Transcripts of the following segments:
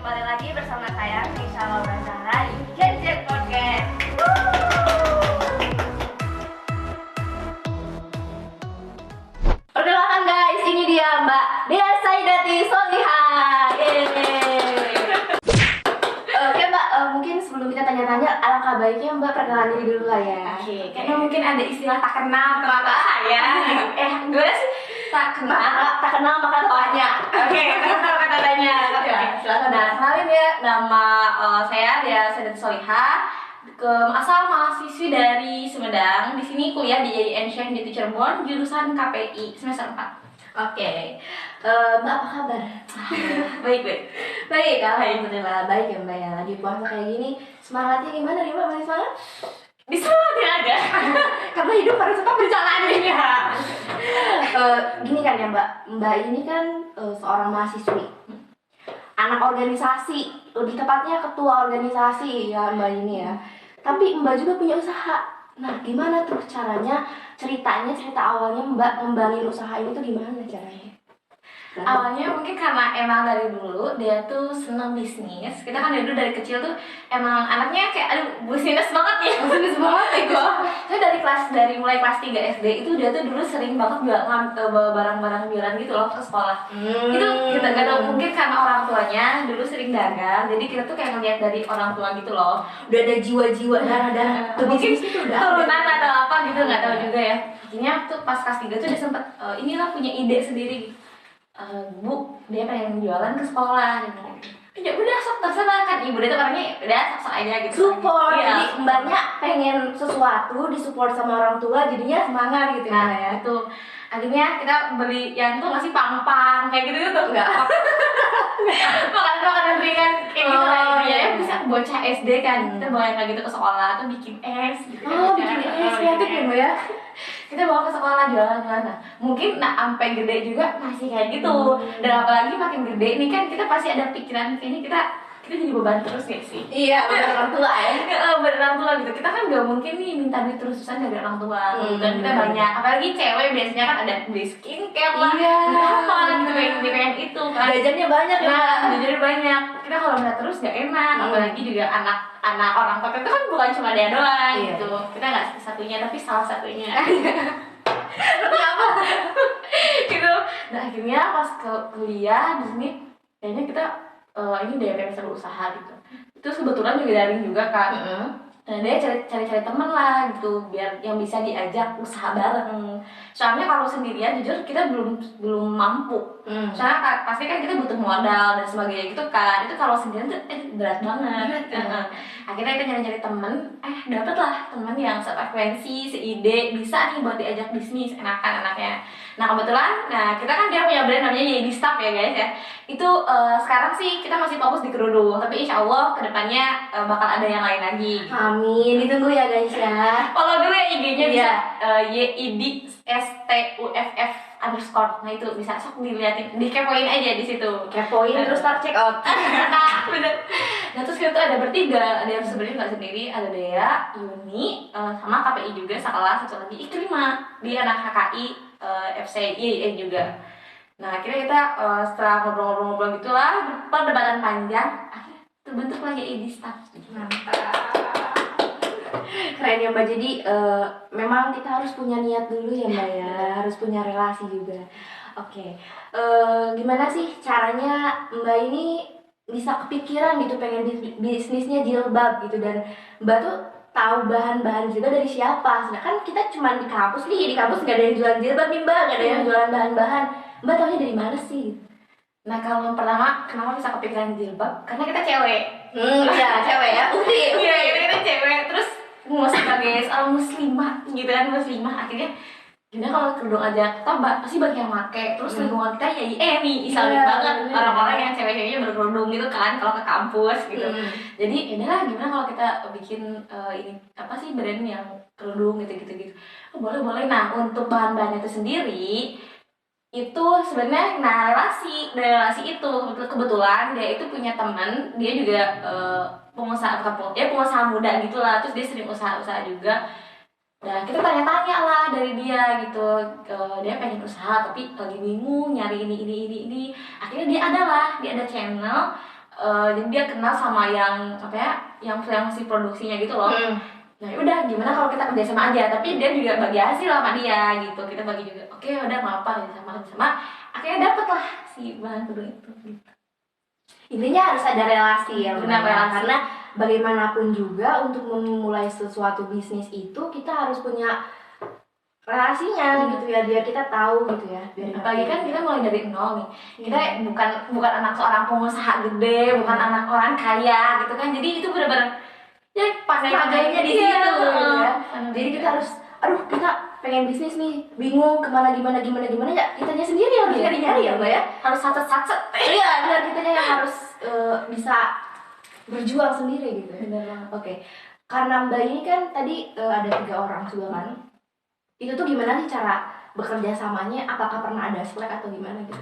kembali lagi bersama saya Nisha Laura Zahra di Gen Z Podcast. Perkenalkan guys, ini dia Mbak Dea Saidati Solihah. Oke Mbak, mungkin sebelum kita tanya-tanya, alangkah baiknya Mbak perkenalan diri dulu lah ya. Oke, karena mungkin ada istilah tak kenal maka saya. Gimana sih? Tak kenal maka tanya. Oke, kata tanya. Silakan. Nah, kenalin ya, nama saya Dea Saidati Solihah. Asal mahasiswi dari Sumedang. Di sini kuliah di IAIN Syekh di Cirebon, jurusan KPI semester 4. Oke, Mbak apa kabar? Baik, Alhamdulillah baik ya Mbak ya. Lagi puasa kayak gini, semangatnya gimana nih Mbak? Masih semangat? bisa aja. Karena hidup harus tetap berjalan ya. Gini kan ya Mbak, Mbak ini kan seorang mahasiswi, anak organisasi, lebih tepatnya ketua organisasi ya Mbak ini ya. Tapi Mbak juga punya usaha. Nah, gimana tuh caranya, cerita awalnya Mbak ngembangin usaha ini tuh gimana caranya? Awalnya mungkin karena emang dari dulu dia tuh senang bisnis. Kita kan dari kecil tuh emang anaknya kayak bisnis banget ya. Bisnis banget itu. Saya mulai kelas 3 SD itu dia tuh dulu sering banget bawa barang-barang jualan gitu loh ke sekolah. Itu kita gak tau, mungkin karena orang tuanya dulu sering dagang. Jadi kita tuh kayak ngeliat dari orang tua gitu loh. Udah ada jiwa-jiwa darah Mungkin itu udah turunan atau apa gitu, nggak tahu juga ya. Akhirnya tuh pas kelas 3 tuh dia sempet inilah punya ide sendiri. Bu, dia pengen jualan ke sekolah gitu. Ya udah sok terserah kan, ibu dia tuh orangnya udah sok aja gitu. Support, Iya. jadi mbaknya pengen sesuatu disupport sama orang tua, jadinya semangat gitu Nah ya. itu akhirnya kita beli yang tuh ngasih pampang kayak gitu tuh. Enggak. Makanan ringan kayak gitu lah Oh, ya. iya. Bisa bocah SD kan, kita bawa yang kayak gitu ke sekolah tuh bikin es gitu. Bikin es kreatif ya Mbak ya. Kita bawa ke sekolah jualan-jualan. Nah, mungkin sampai gede juga masih kayak gitu. Dan apalagi makin gede nih kan kita pasti ada pikiran kayaknya kita jadi beban terus gak sih? Iya, bener orang tua ya. Bener orang tua gitu. Kita kan gak mungkin nih minta duit terus-terusan dari orang tua. Dan kita bener. banyak, apalagi cewek biasanya kan ada beli skincare lah, Iya. beli apa gitu, pengen itu kan. Jajannya banyak ya. Nah, jajannya banyak. Kita kalau minta terus gak enak, apalagi juga anak orang tua itu kan bukan cuma dia doang Iya. gitu. Kita gak satunya tapi salah satunya. Kenapa? Gitu. Nah akhirnya pas ke kuliah di sini kayaknya kita ini deh pengen seru usaha gitu. Terus kebetulan juga daring juga kan. Nah dia cari teman lah gitu biar yang bisa diajak usaha bareng. Soalnya kalau sendirian jujur kita belum mampu. Soalnya pasti kan kita butuh modal dan sebagainya gitu kan. Itu kalau sendirian tuh berat banget. Akhirnya kita nyari temen, dapatlah temen yang sefrekuensi, seide, bisa nih buat diajak bisnis, enakan anaknya. Nah kebetulan, kita kan dia punya brand namanya Yedi Staff ya guys ya. Itu sekarang sih kita masih fokus di kerudung, tapi insya Allah kedepannya bakal ada yang lain lagi. Amin, ditunggu ya guys ya. Follow dulu ya IG-nya Iya. bisa YIDSTUFF _. Nah itu bisa sok dilihatin, dikepoin aja di situ. Kepoin terus tar check out. Bener. Nah terus kita tuh ada bertiga, ada yang sebenarnya nggak sendiri, ada Dea, Yuni, sama KPI juga satu lagi Ikrimah, dia anak HKI FCI juga. Nah akhirnya kita setelah ngobrol-ngobrol gitulah, perdebatan panjang, akhirnya terbentuklah Yedi Staff. Mantap. Keren ya Mbak, jadi memang kita harus punya niat dulu ya Mbak ya, harus punya relasi juga. Oke, gimana sih caranya Mbak ini bisa kepikiran gitu pengen bisnisnya jilbab gitu, dan Mbak tuh tahu bahan-bahan juga dari siapa? Sedangkan kita cuma di kampus nggak ada yang jualan jilbab nih Mbak, nggak ada yang jualan bahan-bahan. Mbak taunya dari mana sih? Nah kalau yang pertama, kenapa bisa kepikiran jilbab? Karena kita cewek. Iya cewek ya. Iya kita cewek, terus mau sebagai seorang muslimah gitu kan, akhirnya gimana kalau kerudung aja toh pasti banyak yang make, terus lingkungan kita ya nih Islamic banget, orang-orang yang cewek-ceweknya berkerudung gitu kan kalau ke kampus gitu. Jadi udahlah gimana kalau kita bikin ini apa sih brand yang kerudung gitu. Boleh. Nah untuk bahan-bahannya itu sendiri itu sebenarnya relasi itu kebetulan dia itu punya teman, dia juga pengusaha muda gitulah, terus dia sering usaha juga. Nah kita tanya-tanya lah dari dia gitu, dia pengen usaha tapi lagi bingung nyari ini. Akhirnya dia ada channel jadi dia kenal sama yang apa ya, yang si produksinya gitu loh. Nah udah gimana kalau kita kerja sama aja, tapi dia juga bagi hasil sama dia gitu, kita bagi juga. Oke udah nggak apa kerja sama, akhirnya dapet lah si bahan kerudung itu gitu. Intinya harus ada relasi ya, Benar, relasi. Karena bagaimanapun juga untuk memulai sesuatu bisnis itu kita harus punya relasinya gitu ya, biar kita tahu gitu ya. Apalagi kan kita mulai dari nol nih, kita bukan anak seorang pengusaha gede, bukan anak orang kaya gitu kan, jadi itu benar-benar ya pagainya di situ gitu ya. Jadi kita harus, aduh kita pengen bisnis nih, bingung kemana gimana ya, kitanya sendiri harus nyari-nyari ya Mbak ya, harus sacet-sacet. Iya benar, kitanya yang harus bisa berjuang sendiri gitu ya. Benar banget. Oke, karena Mbak ini kan tadi ada 3 orang juga kan, itu tuh gimana sih cara bekerja samanya, apakah pernah ada slack atau gimana gitu?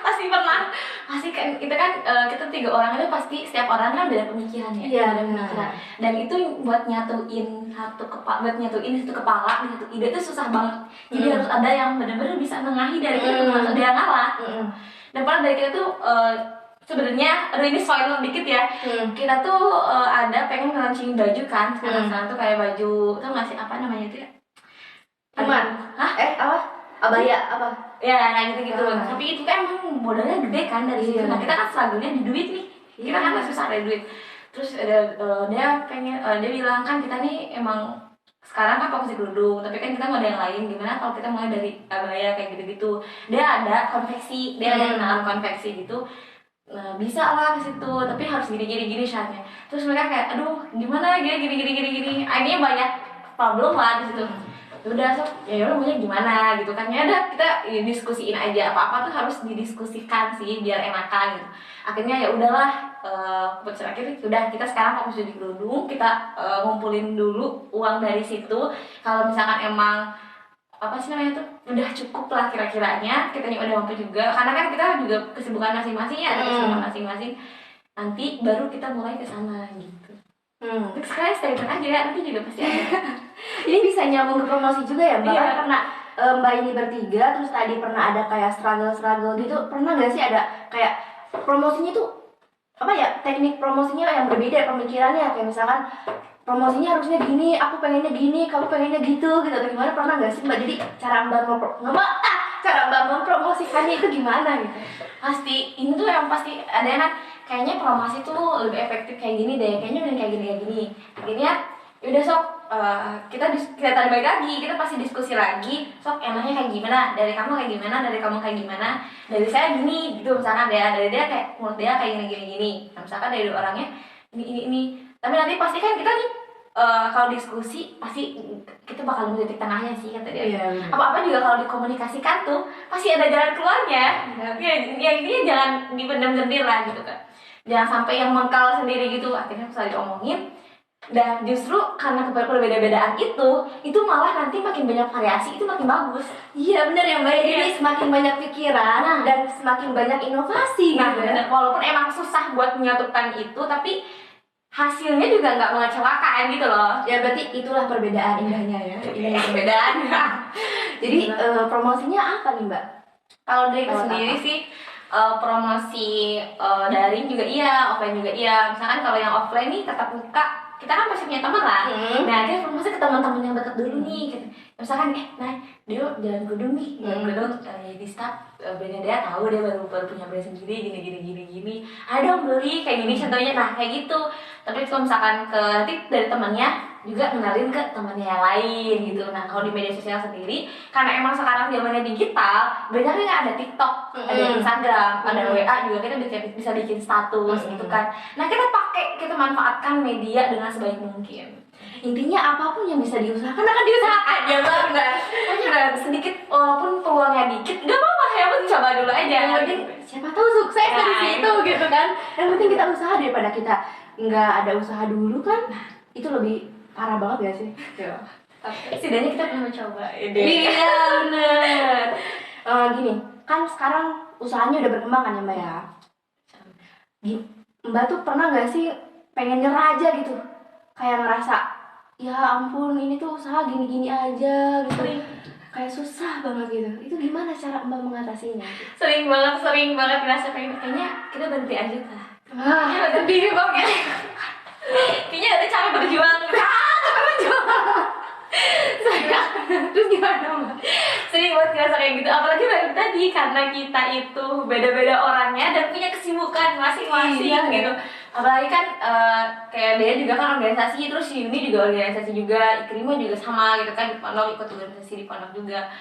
Pasti pernah, pasti kan kita kan kita 3 orang itu pasti setiap orang kan beda pemikiran ya. Iya beda pemikiran, dan itu buat nyatuin satu kepala di satu ide itu susah banget. Jadi harus ada yang benar-benar bisa nengahi dari kita, harus ada yang ngalah. Dan pernah dari kita tuh sebenarnya, aduh ini spoiler dikit ya, kita tuh ada pengen launching baju kan sekarang tuh kayak baju, tau nggak sih apa namanya itu ya? Apa? Abaya apa? Ya, kayak gitu-gitu. Tapi itu kan emang modalnya gede kan dari situ. Nah, kita kan struggle-nya di duit nih. Kita kan masih susah dari duit. Terus dia pengen, dia bilang kan kita nih emang sekarang kan fokus di kerudung, tapi kan kita mau ada yang lain. Gimana kalau kita mulai dari abaya kayak gitu-gitu? Dia ada konveksi, dia ada kenalan konveksi gitu. Nah, bisa lah ke situ, tapi harus gini syaratnya. Terus mereka kayak, aduh, gimana gini. Akhirnya banyak problem lah di situ. Udah ya udah maunya gimana gitu kan, ya udah kita diskusiin aja, apa tuh harus didiskusikan sih biar enakan gitu. Akhirnya ya udahlah, keputusan akhirnya udah kita sekarang fokus di kerudung, kita ngumpulin dulu uang dari situ. Kalau misalkan emang apa sih namanya tuh udah cukup lah kira-kiranya, kitanya udah mampu juga, karena kan kita juga kesibukan masing-masing ya, ada kesibukan masing-masing, nanti baru kita mulai ke sana gitu. Sekarang stay tune aja, nanti juga pasti ada. Ini bisa nyambung ke promosi juga ya Mbak? Iya. Karena Mbak ini bertiga, terus tadi pernah ada kayak struggle gitu, pernah gak sih ada kayak promosinya tuh apa ya, teknik promosinya yang berbeda pemikirannya, kayak misalkan promosinya harusnya gini, aku pengennya gini, kamu pengennya gitu atau gimana, pernah gak sih Mbak? Jadi cara Mbak mempromosikannya itu gimana gitu? Pasti, ini tuh yang pasti ada kan, kayaknya promosi tuh lebih efektif kayak gini deh, kayaknya udah kayak gini. Akhirnya yaudah sok, kita tadi balik lagi, kita pasti diskusi lagi, sok enaknya kayak gimana, dari kamu kayak gimana, dari saya gini gitu. Misalkan dari dia kayak, menurut dia kayak gini. Nah, misalkan dari orangnya ini, tapi nanti pasti kan kita nih kalau diskusi pasti kita bakal nemu titik tengahnya sih, kata dia. Apa-apa juga kalau dikomunikasikan tuh pasti ada jalan keluarnya. Ya intinya jangan dipendam sendiri lah gitu kan, jangan sampai yang mengkal sendiri gitu. Akhirnya setelah diomongin, dan justru karena perbedaan itu malah nanti makin banyak variasi, itu makin bagus. Iya benar ya Mbak, jadi semakin banyak pikiran dan semakin banyak inovasi gitu ya. Walaupun emang susah buat menyatukan itu, tapi hasilnya juga nggak mengecewakan gitu loh. Ya berarti itulah perbedaan indahnya ya. Ini perbedaan. Jadi promosinya apa nih Mbak? Kalau dari sendiri sih promosi daring juga iya, offline juga iya. Misalkan kalau yang offline nih tetap muka, kita kan pasti punya teman lah. Nah kita promosi ke teman-teman yang dekat dulu nih gitu. Misalkan dia jalan gedung nih, di staff brandnya dia tahu, dia baru punya brand sendiri, gini. Ayo dong beli kayak gini contohnya. Nah kayak gitu. Tapi kalau misalkan nanti dari temannya juga kenalin ke temannya yang lain gitu. Nah kalau di media sosial sendiri, karena emang sekarang zamannya digital, banyak nggak ada TikTok, ada Instagram, ada WA juga, kita bisa bikin status gitu kan. Nah kita manfaatkan media dengan sebaik mungkin. Intinya apapun yang bisa diusahakan akan diusahakan ya Mbak. Dan sedikit walaupun peluangnya dikit, gak apa-apa, yang penting coba dulu aja. Yang penting siapa tahu sukses dari situ gitu kan. Yang penting kita usaha daripada kita nggak ada usaha dulu kan. Itu lebih parah banget ya sih. Setidaknya kita pernah mencoba. Iya bener. Gini, kan sekarang usahanya udah berkembang kan ya Mbak ya. Mbak tuh pernah nggak sih pengen nyerah aja gitu? Kayak ngerasa ya ampun ini tuh usaha gini-gini aja gitu, kayak susah banget gitu. Itu gimana cara Mbak mengatasinya? Sering banget ngerasa kayaknya kita berhenti aja lah. Sedih banget. Kayaknya udah capek berjuang. Terus gimana mbak? Sering banget ngerasa kayak gitu, apalagi balik tadi karena kita itu beda-beda orangnya dan punya kesibukan masing-masing Iya, gitu. Apalagi kan kayak dia juga kan organisasi, terus si Yuni juga organisasi juga, Ikrima juga sama gitu kan, di pondok ikut organisasi di pondok juga.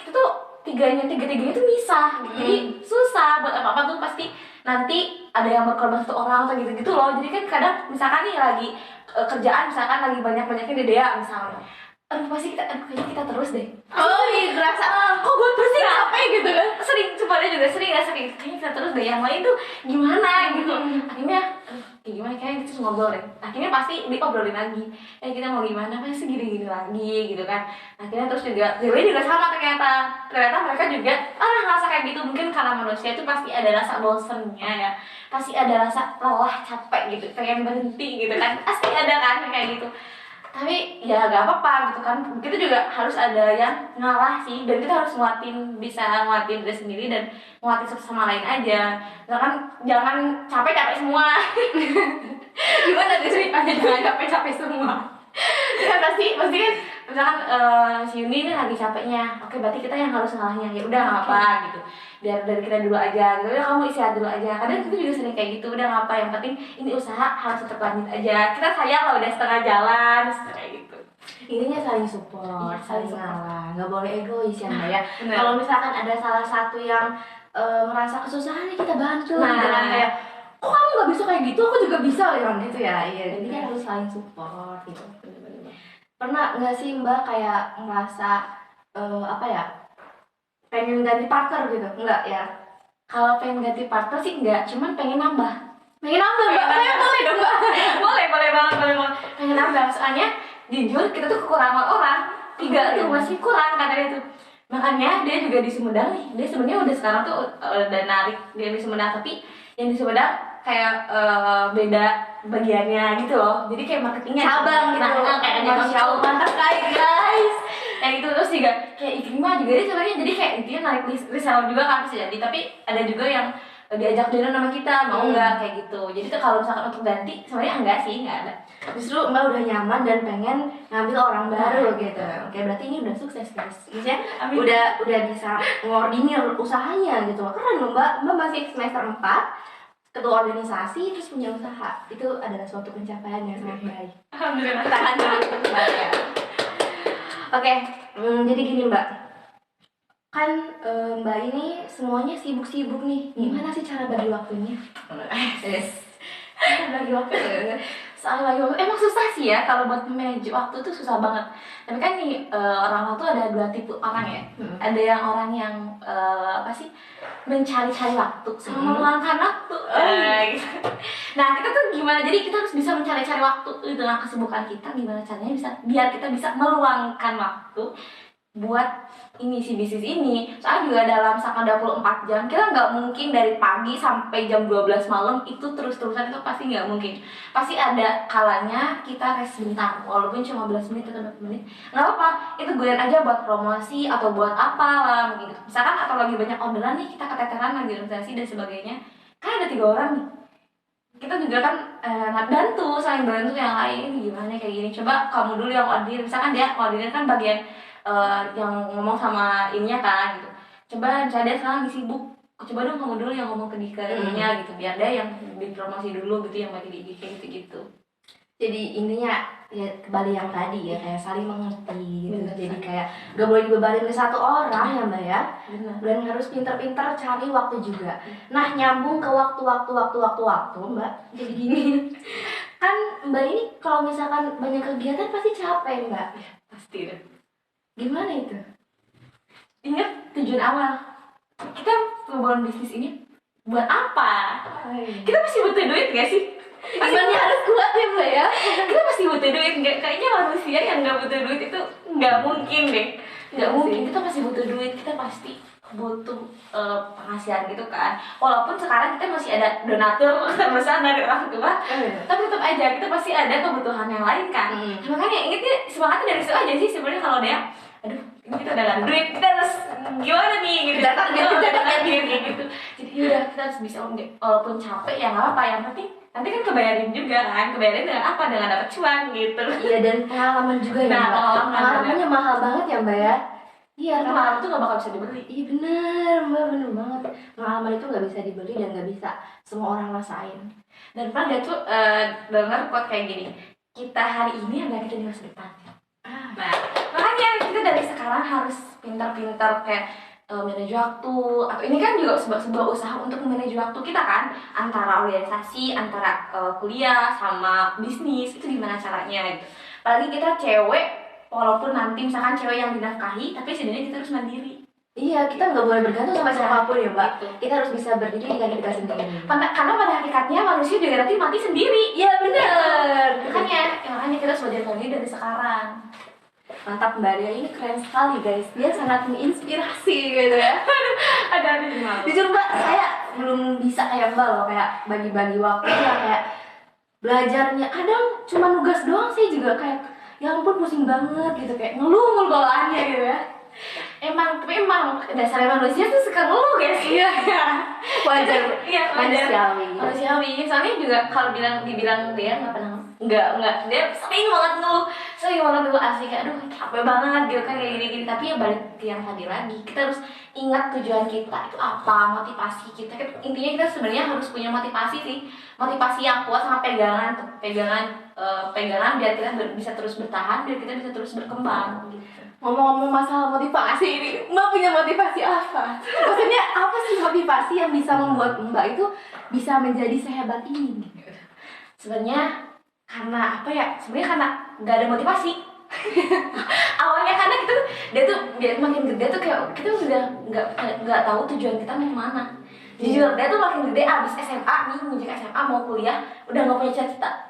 Kita tuh tiga-tiganya tuh misah gitu. Jadi susah buat apa-apa tuh pasti nanti ada yang berkorban satu orang atau gitu-gitu loh. Jadi kan kadang misalkan nih lagi kerjaan, misalkan lagi banyak-banyaknya di Dea misalnya, aduh pasti kayaknya kita terus deh. Oh iya, kerasa Kok gue terus sih capek gitu kan. Sering, coba dia juga sering ngerasa kayak kayaknya kita terus deh, yang lain tuh gimana gitu. Akhirnya kayak gimana, kayaknya kita terus ngobrol deh. Akhirnya pasti diobrolin lagi, kita mau gimana, pasti gini-gini lagi gitu kan. Akhirnya terus juga Dewi juga sama, ternyata mereka juga ngerasa kayak gitu. Mungkin karena manusia itu pasti ada rasa bosennya ya, pasti ada rasa lelah, capek gitu, pengen berhenti gitu kan, pasti ada kan kayak gitu. Tapi ya gak apa-apa gitu kan, kita juga harus ada yang ngalah sih, dan kita harus bisa nguatin diri sendiri dan nguatin satu sama lain aja. Misalkan jangan capek-capek semua. gimana tuh ceritanya jangan capek-capek semua? Ya pasti kan misalkan si Yuni ini lagi capeknya, oke berarti kita yang harus ngalahnya, ya udah nggak apa gitu, biar dari kita dulu aja gitu, udah kamu istirahat dulu aja. Kadang kita juga sering kayak gitu, udah nggak apa, yang penting ini usaha harus tetap lanjut aja, kita sayang kalau udah setengah jalan kayak gitu. Intinya saling support, Iya, saling saling support. ngalah, nggak boleh egois ya mbak ya. Bener. Kalau misalkan ada salah satu yang merasa kesusahan, ya kita bantu. Nah. Jangan kayak, kok kamu nggak bisa kayak gitu, aku juga bisa ya gitu ya. Iya, intinya harus saling support gitu. Pernah nggak sih mbak kayak ngerasa apa ya, pengen ganti partner gitu? Enggak ya? Kalau pengen ganti partner sih enggak, cuman pengen nambah. Pengen nambah mbak? Saya boleh dong mbak? boleh banget. Pengen nambah, soalnya jujur kita tuh kekurangan orang, 3 tuh masih kurang kata dia tuh. Makanya dia juga di Sumedang nih, dia sebenarnya udah sekarang tuh udah narik dia di Sumedang, tapi yang di Sumedang kayak beda bagiannya gitu loh, jadi kayak marketingnya Cabang gitu. kayak Masya Allah, mantap kali guys. Kayak gitu. Terus juga kayak Ikrima juga dia sebenarnya jadi kayak intinya narik reseller juga kan bisa jadi, tapi ada juga yang diajak join sama kita, mau nggak kayak gitu. Jadi tuh kalau misalkan untuk ganti sebenarnya enggak sih, nggak ada. Justru mbak udah nyaman dan pengen ngambil orang baru gitu. Oke, berarti ini udah sukses guys. Maksudnya Amin. udah bisa ngordinir usahanya gitu loh. Keren loh mbak. Mbak masih semester 4, ketua organisasi, terus punya usaha. Itu adalah suatu pencapaian yang sangat baik. Alhamdulillah. Tahan dulu mbak ya. Oke, jadi gini mbak. Kan mbak ini semuanya sibuk-sibuk nih. Gimana sih cara bagi waktunya? Yes. Bagi waktu, soal bagi waktu emang susah sih ya, kalau buat manage waktu tuh susah banget. Tapi kan nih orang tuh ada 2 tipe orang ya. Ada yang orang yang apa sih, mencari-cari waktu sama meluangkan waktu. Gitu. Nah kita tuh gimana? Jadi kita harus bisa mencari-cari waktu dengan kesibukan kita. Gimana caranya biar kita bisa meluangkan waktu buat ini si bisnis ini. Soalnya juga dalam misalkan 24 jam kita nggak mungkin dari pagi sampai jam 12 malam itu terus-terusan, itu pasti nggak mungkin. Pasti ada kalanya kita rest sebentar, walaupun cuma 15 menit atau 20 menit, nggak apa-apa, itu gunain aja buat promosi atau buat apa lah mungkin gitu. Misalkan atau lagi banyak orderan nih, kita keteteran lagi organisasi dan sebagainya, kan ada 3 orang nih, kita juga kan saling bantu yang lain, gimana kayak gini, coba kamu dulu yang order. Misalkan dia order kan bagian yang ngomong sama ininya kan gitu, coba misalnya dia sekarang lagi sibuk, coba dong kamu dulu yang ngomong ke ininya gitu, biar dia yang dipromosi dulu gitu, yang lagi di IG gitu. Jadi intinya ya kembali yang tadi ya, kayak saling mengerti gitu. Bener, jadi kayak gak boleh dibebanin ke satu orang ya mbak ya. Benar. Dan harus pinter-pinter cari waktu juga. Nah nyambung ke waktu mbak, jadi gini. Kan mbak ini kalau misalkan banyak kegiatan pasti capek mbak. Pasti deh. Gimana itu? Ingat tujuan awal kita membangun bisnis ini buat apa? Kita pasti butuh duit gak sih? Imannya harus kuat ya mbak ya. Kita pasti butuh duit, kayaknya manusia yang nggak butuh duit itu nggak mungkin deh, nggak mungkin. Kita pasti butuh duit, kita pasti butuh penghasilan gitu kan. Walaupun sekarang kita masih ada donatur terbesar dari orang tua, tapi tetap aja kita pasti ada kebutuhan yang lain kan. Makanya ingetnya semangatnya dari situ aja sih sebenarnya. Kalau dia, aduh ini kita udah gak ada duit, kita harus gimana nih gitu, Kita target kayak gitu. Jadi udah kita harus bisa walaupun capek ya nggak apa, yang penting nanti kan kebayarin juga kan, kebayarin dengan apa, dengan dapat cuan gitu. Iya, dan pengalaman juga ya Mbak. Pengalamannya mahal banget ya Mbak ya. Iya, karena pengalaman tuh nggak bakal bisa dibeli. iya bener Mbak, bener banget. Pengalaman itu nggak bisa dibeli dan nggak bisa semua orang rasain. Dan pernah dia tuh dengar quote kayak gini, kita hari ini adalah kita di masa depan. Nah, makanya kita dari sekarang harus pintar-pintar kayak manage waktu, atau ini kan juga sebuah usaha untuk manage waktu kita kan, antara organisasi, antara kuliah sama bisnis, itu gimana caranya gitu. Apalagi kita cewek, walaupun nanti misalkan cewek yang dinafkahi, tapi sebenarnya kita harus mandiri. Iya, kita nggak boleh bergantung sama siapapun ya Mbak. Gitu. Kita harus bisa berdiri di kaki kita sendiri. Karena pada hakikatnya manusia juga nanti mati sendiri. Iya bener. Makanya kita harus belajar mandiri dari sekarang. Mantap Mbak Ria, ini keren sekali guys. Dia sangat menginspirasi gitu ya. Ada gimana? Jujur Mbak, saya belum bisa kayak Mbak loh, kayak bagi-bagi waktu ya, kayak belajarnya kadang cuma nugas doang. Saya juga kayak ya ampun pusing banget gitu, kayak ngeluh mulu bawaannya gitu ya. Tapi emang dasarnya manusia tuh suka ngeluh guys. Iya. Wajar. Iya, manusiawi. Soalnya juga kalau dibilang dia nggak dia sering banget ngeluh asli kayak aduh capek banget gitu kan kayak gini-gini. Tapi ya balik ke yang tadi lagi, kita harus ingat tujuan kita itu apa, motivasi kita. Intinya kita sebenarnya harus punya motivasi sih, motivasi yang kuat sama pegangan biar kita bisa terus bertahan, biar kita bisa terus berkembang gitu. Ngomong-ngomong masalah motivasi ini, Mbak punya motivasi apa? Maksudnya apa sih motivasi yang bisa membuat Mbak itu bisa menjadi sehebat ini? Sebenarnya karena apa ya? Sebenarnya karena nggak ada motivasi. Awalnya karena dia makin gede tuh kayak kita udah nggak tahu tujuan kita mau kemana. Jujur dia tuh makin gede abis SMA nih, menjadi SMA mau kuliah udah nggak punya cita-cita.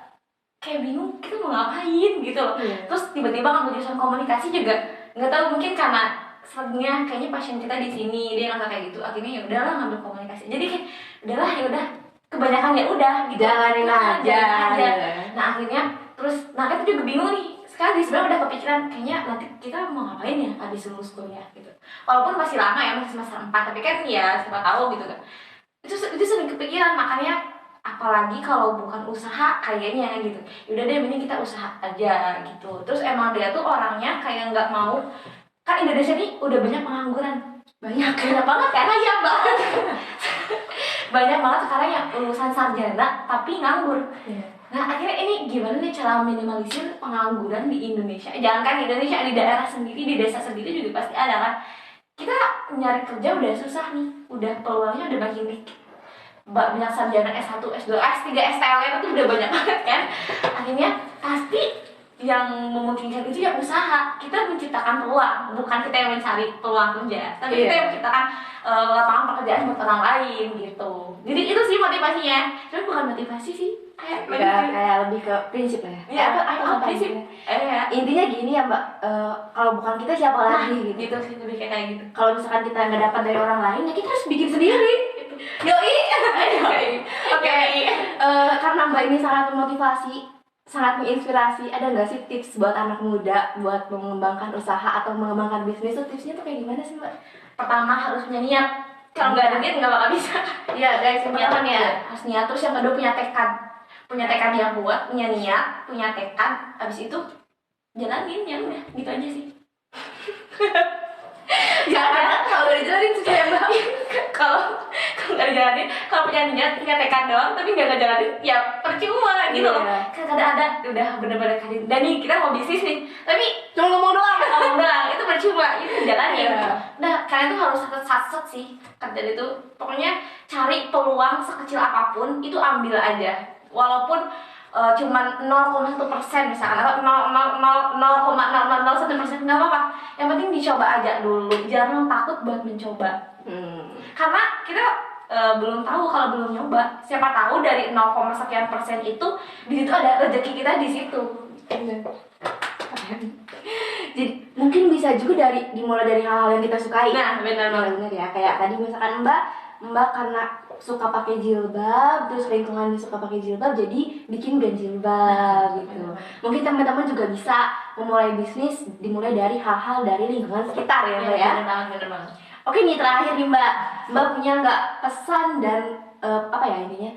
Kayak bingung kita mau ngapain gitu loh. Terus tiba-tiba ngambil jurusan komunikasi juga nggak tahu, mungkin karena sebenarnya kayaknya passion kita di sini, dia nggak kayak gitu, akhirnya ya udahlah ngambil komunikasi. Jadi kayak udahlah ya udah, kebanyakan ya udah gitu, jalanin aja. Nah akhirnya terus kita juga bingung nih, sekarang sebenarnya udah kepikiran kayaknya nanti kita mau ngapain ya habis lulus kuliah gitu, walaupun masih lama ya, masih semester 4, tapi kan ya siapa tahu gitu kan. Itu sering kepikiran, makanya apalagi kalau bukan usaha kayaknya gitu, yaudah deh mending kita usaha aja gitu. Terus emang dia tuh orangnya kayak nggak mau, kan Indonesia nih udah banyak pengangguran, banyak banget kan, banyak banget banyak banget sekarang yang lulusan sarjana tapi nganggur. Nah akhirnya ini gimana nih cara minimalisir pengangguran di Indonesia, jangan kan di Indonesia, di daerah sendiri, di desa sendiri juga pasti ada kan. Kita nyari kerja udah susah nih, udah peluangnya udah makin dikit, banyak sarjana S1, S2, S3, STLN itu udah banyak banget kan. Akhirnya pasti yang memungkinkan itu ya usaha. Kita menciptakan peluang, bukan kita yang mencari peluang kerja, tapi kita yang menciptakan lapangan pekerjaan buat orang lain gitu. Jadi itu sih motivasinya, tapi bukan motivasi sih, kayak lebih ke prinsip lah ya. Iya, apa prinsip? Intinya gini ya Mbak, kalau bukan kita siapa lagi gitu sih, lebih kayak gitu. Kalau misalkan kita nggak dapat dari orang lain, ya kita harus bikin sendiri. Yoi. Oke. Karena Mbak ini sangat memotivasi, sangat menginspirasi, ada nggak sih tips buat anak muda buat mengembangkan usaha atau mengembangkan bisnis? Tuh tipsnya tuh kayak gimana sih Mbak? Pertama harus punya niat. Kalau nggak ada niat nggak bakal bisa. Iya guys, pertama niat. Harus niat. Terus yang kedua punya tekad yang kuat, punya niat, punya tekad. Habis itu jalanin, ya udah gitu aja sih. Karena kalau udah dijalanin susah ya Mbak. Kalau nggak dijalanin, kalau punya niat, punya tekad doang tapi nggak ngejalanin, ya percuma gitu loh. Kadang ada udah bener-bener kayak, dan nih kita mau bisnis nih, tapi cuma ngomong doang, itu percuma, itu jalanin. Nah kalian tuh harus satset sih kerja itu. Pokoknya cari peluang sekecil apapun itu ambil aja, walaupun cuman 0,1% misalkan, atau 0,001% nggak apa-apa, yang penting dicoba aja dulu, jangan takut buat mencoba. Karena kita belum tahu kalau belum nyoba, siapa tahu dari 0, sekian persen itu di situ ada rezeki kita di situ. Jadi mungkin bisa juga dimulai dari hal-hal yang kita sukai. Nah benar ya, ya kayak tadi misalkan Mbak karena suka pakai jilbab, terus lingkungannya suka pakai jilbab, jadi bikin brand jilbab gitu. Mungkin teman-teman juga bisa memulai bisnis dimulai dari hal-hal dari lingkungan sekitar ya Mbak ya. Bener banget. Oke nih terakhir nih Mbak, Mbak punya nggak pesan dan apa ya intinya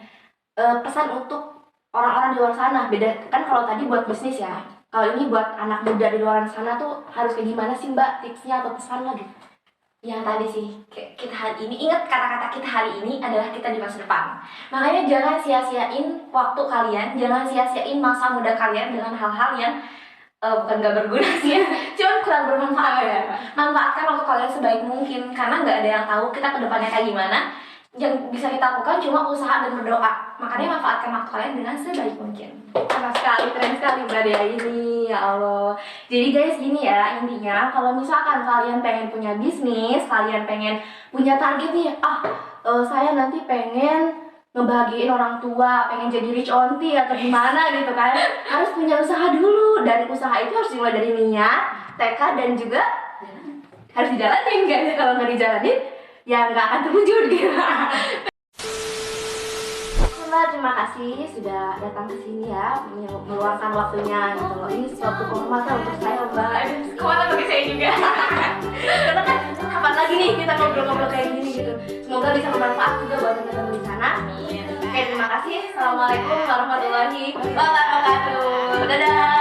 pesan untuk orang-orang di luar sana? Beda kan kalau tadi buat bisnis ya, kalau ini buat anak muda di luar sana tuh harus kayak gimana sih Mbak tipsnya atau pesan lagi? Yang tadi sih, kita hari ini, ingat kata-kata kita hari ini adalah kita di masa depan. Makanya jangan sia-siain waktu kalian, jangan sia-siain masa muda kalian dengan hal-hal yang bukan gak berguna sih ya, cuman kurang bermanfaat ya. Manfaatkan waktu kalian sebaik mungkin, karena nggak ada yang tahu kita kedepannya kayak gimana. Yang bisa kita lakukan cuma usaha dan berdoa. Makanya manfaatkan waktu kalian dengan sebaik mungkin. Sama sekali, keren sekali Mbak Dea ini, ya Allah. Jadi guys gini ya, intinya kalau misalkan kalian pengen punya bisnis, kalian pengen punya target nih, saya nanti pengen ngebahagiain orang tua, pengen jadi rich auntie atau gimana gitu kan, harus punya usaha dulu, dan usaha itu harus dimulai dari niat, tekad, dan juga harus dijalanin guys. Kalau nggak dijalanin ya nggak akan terwujud gitu. Mbak, terima kasih sudah datang ke sini ya, meluangkan waktunya gitu loh. Ini suatu kehormatan untuk saya Mbak. Kemana bagi saya juga. Karena kan kapan lagi nih kita ngobrol-ngobrol kayak gini gitu. Semoga bisa bermanfaat juga buat teman-teman di sana. Oke, terima kasih. Assalamualaikum warahmatullahi wabarakatuh. Dadah.